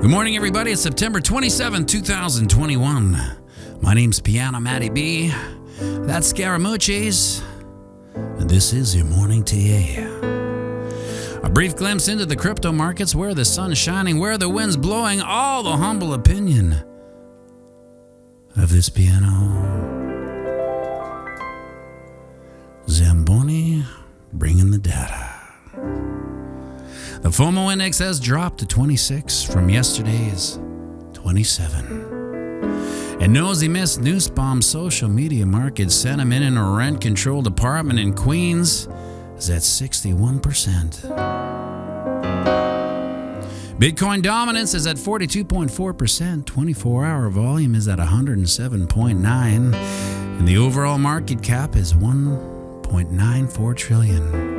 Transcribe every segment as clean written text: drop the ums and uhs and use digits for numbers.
Good morning, everybody. It's September 27, 2021. My name's Piano Matty B. That's Scaramucci's. And this is your morning TA. A brief glimpse into the crypto markets, where the sun's shining, where the wind's blowing, all the humble opinion of this piano. Zamboni bringing the data. The FOMO index has dropped to 26 from yesterday's 27. And Nosy Miss Nussbaum's social media market sentiment in a rent-controlled apartment in Queens is at 61%. Bitcoin dominance is at 42.4%. 24-hour volume is at 107.9. And the overall market cap is $1.94 trillion.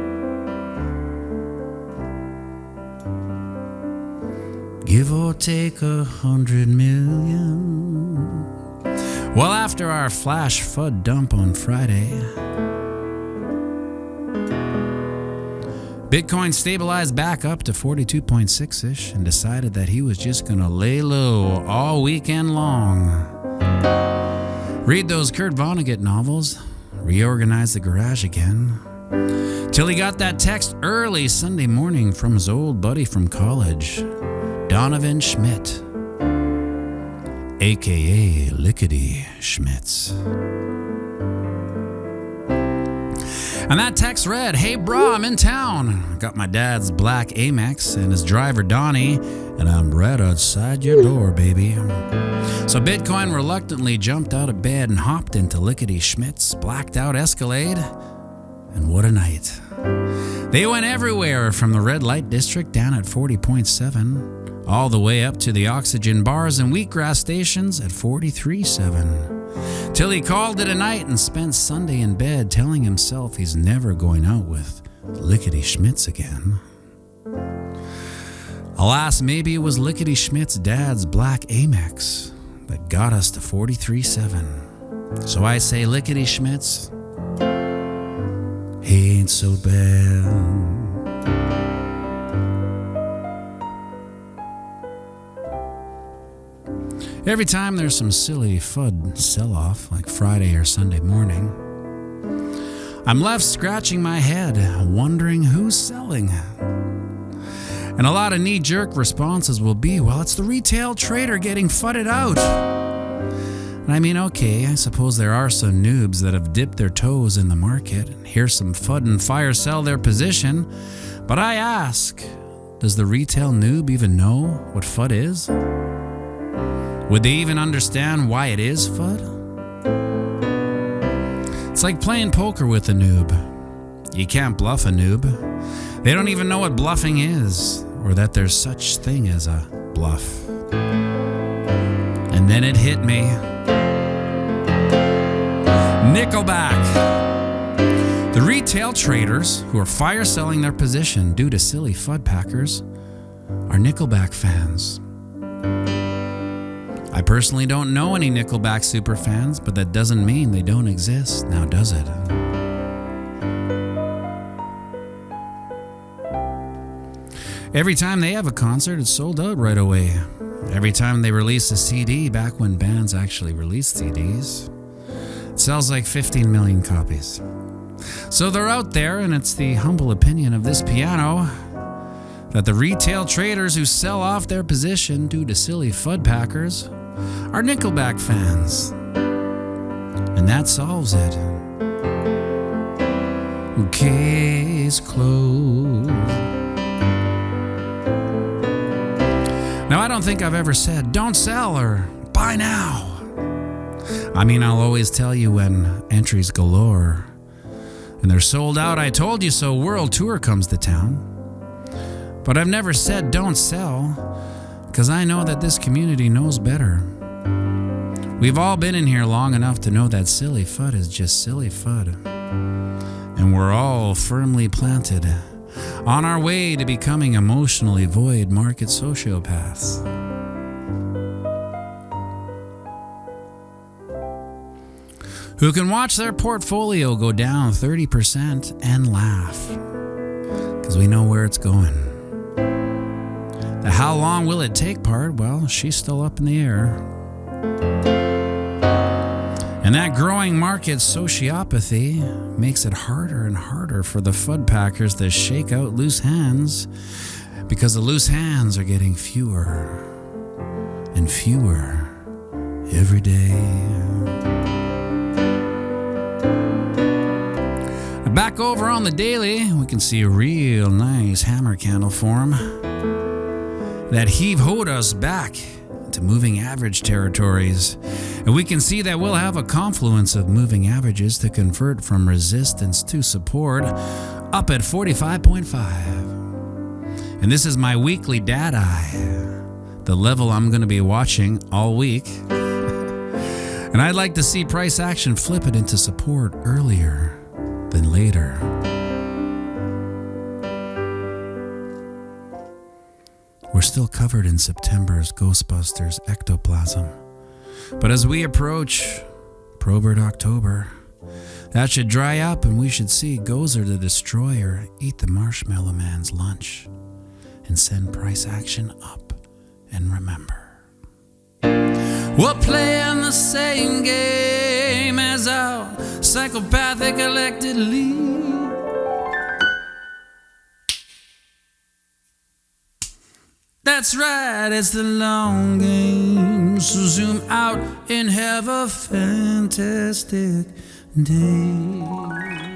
Give or take 100 million. Well, after our flash FUD dump on Friday, Bitcoin stabilized back up to 42.6-ish and decided that he was just going to lay low all weekend long. Read those Kurt Vonnegut novels, reorganize the garage again, till he got that text early Sunday morning from his old buddy from college, Donovan Schmidt, a.k.a. Lickety Schmitz. And that text read, "Hey bro, I'm in town. Got my dad's black Amex and his driver Donnie, and I'm right outside your door, baby." So Bitcoin reluctantly jumped out of bed and hopped into Lickety Schmidt's blacked out Escalade. And what a night. They went everywhere, from the red light district down at 40.7, all the way up to the oxygen bars and wheatgrass stations at 43.7. Till he called it a night and spent Sunday in bed telling himself he's never going out with Lickety Schmitz again. Alas, maybe it was Lickety Schmidt's dad's black Amex that got us to 43.7. So I say, Lickety Schmitz, he ain't so bad. Every time there's some silly FUD sell-off, like Friday or Sunday morning, I'm left scratching my head, wondering who's selling. And a lot of knee-jerk responses will be, well, it's the retail trader getting fudded out. And I mean, okay, I suppose there are some noobs that have dipped their toes in the market and hear some FUD and fire sell their position. But I ask, does the retail noob even know what FUD is? Would they even understand why it is FUD? It's like playing poker with a noob. You can't bluff a noob. They don't even know what bluffing is, or that there's such thing as a bluff. And then it hit me. Nickelback. The retail traders who are fire selling their position due to silly FUD packers are Nickelback fans. I personally don't know any Nickelback super fans, but that doesn't mean they don't exist, now does it? Every time they have a concert, it's sold out right away. Every time they release a CD, back when bands actually released CDs, it sells like 15 million copies. So they're out there, and it's the humble opinion of this piano that the retail traders who sell off their position due to silly FUD packers are Nickelback fans. And that solves it. Case closed. Now, I don't think I've ever said, don't sell or buy now. I mean, I'll always tell you when entries galore and they're sold out, I told you so world tour comes to town. But I've never said don't sell, because I know that this community knows better. We've all been in here long enough to know that silly FUD is just silly FUD. And we're all firmly planted on our way to becoming emotionally void market sociopaths. Who can watch their portfolio go down 30% and laugh, because we know where it's going. The how long will it take part, well, she's still up in the air. And that growing market sociopathy makes it harder and harder for the FUD packers to shake out loose hands, because the loose hands are getting fewer and fewer every day. Back over on the daily, we can see a real nice hammer candle form that heave-hoed us back to moving average territories. And we can see that we'll have a confluence of moving averages to convert from resistance to support up at 45.5. And this is my weekly dad eye, the level I'm going to be watching all week. And I'd like to see price action flip it into support earlier than later. We're still covered in September's Ghostbusters ectoplasm. But as we approach Probert October, that should dry up and we should see Gozer the Destroyer eat the Marshmallow Man's lunch and send price action up. And remember, we're playing the same game as our psychopathic elected lead. That's right, it's the long game. So zoom out and have a fantastic day.